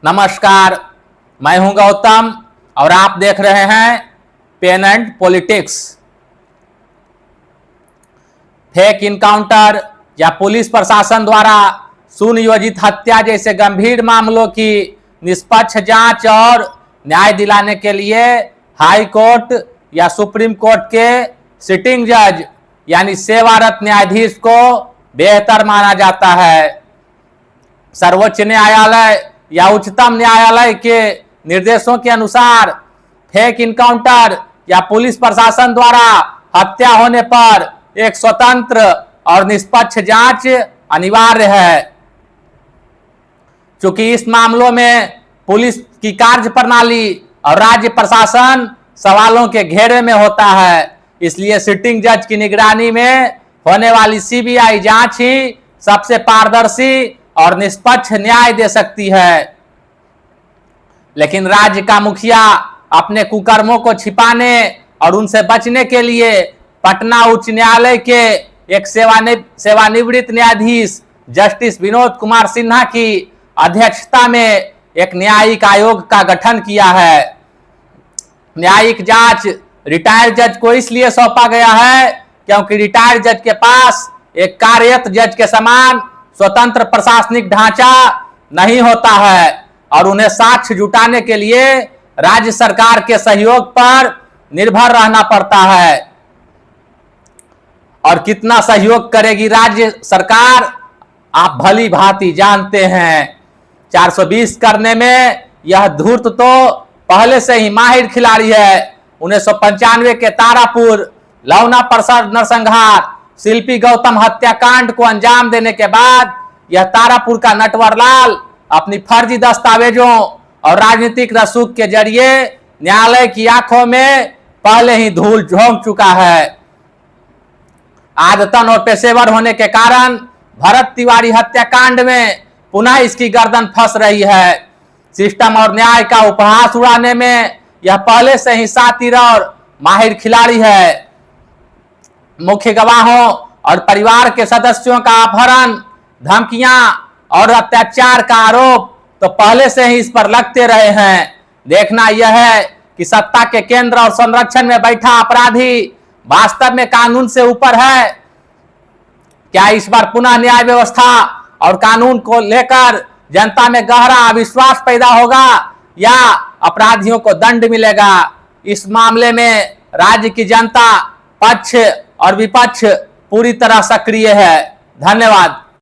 नमस्कार, मैं हूं गौतम और आप देख रहे हैं pen and politics. Fake encounter या पुलिस प्रशासन द्वारा सुनियोजित हत्या जैसे गंभीर मामलों की निष्पक्ष जांच और न्याय दिलाने के लिए हाई कोर्ट या सुप्रीम कोर्ट के सिटिंग जज यानी सेवारत न्यायाधीश को बेहतर माना जाता है। सर्वोच्च न्यायालय या उच्चतम न्यायालय के निर्देशों के अनुसार फेक इनकाउंटर या पुलिस प्रशासन द्वारा हत्या होने पर एक स्वतंत्र और निष्पक्ष जांच अनिवार्य है। चूंकि इस मामलों में पुलिस की कार्यप्रणाली और राज्य प्रशासन सवालों के घेरे में होता है, इसलिए सिटिंग जज की निगरानी में होने वाली सीबीआई जांच ही सबसे पारदर्शी और निष्पक्ष न्याय दे सकती है। लेकिन राज्य का मुखिया अपने कुकर्मों को छिपाने और उनसे बचने के लिए पटना उच्च न्यायालय के एक सेवानिवृत्त न्यायाधीश जस्टिस विनोद कुमार सिन्हा की अध्यक्षता में एक न्यायिक आयोग का गठन किया है। न्यायिक जांच रिटायर्ड जज को इसलिए सौंपा गया है क्योंकि रिटायर्ड जज के पास एक कार्यरत जज के समान स्वतंत्र प्रशासनिक ढांचा नहीं होता है और उन्हें साक्ष्य जुटाने के लिए राज्य सरकार के सहयोग पर निर्भर रहना पड़ता है। और कितना सहयोग करेगी राज्य सरकार आप भली भांति जानते हैं। 420 करने में यह धूर्त तो पहले से ही माहिर खिलाड़ी है। 1995 के तारापुर लौना प्रसाद नरसंहार शिल्पी गौतम हत्याकांड को अंजाम देने के बाद यह तारापुर का नटवरलाल अपनी फर्जी दस्तावेजों और राजनीतिक रसूख के जरिए न्यायालय की आंखों में पहले ही धूल झोंक चुका है। आदतन और पेशेवर होने के कारण भरत तिवारी हत्याकांड में पुनः इसकी गर्दन फंस रही है। सिस्टम और न्याय का उपहास उड़ाने में यह पहले से ही शातिर और माहिर खिलाड़ी है। मुख्य गवाहों और परिवार के सदस्यों का अपहरण, धमकियां और अत्याचार का आरोप तो पहले से ही इस पर लगते रहे हैं। देखना यह है कि सत्ता के केंद्र और संरक्षण में बैठा अपराधी वास्तव में कानून से ऊपर है। क्या इस बार पुनः न्याय व्यवस्था और कानून को लेकर जनता में गहरा अविश्वास पैदा होगा या अपराधियों को दंड मिलेगा? इस मामले में राज्य की जनता पक्ष और विपक्ष पूरी तरह सक्रिय है। धन्यवाद।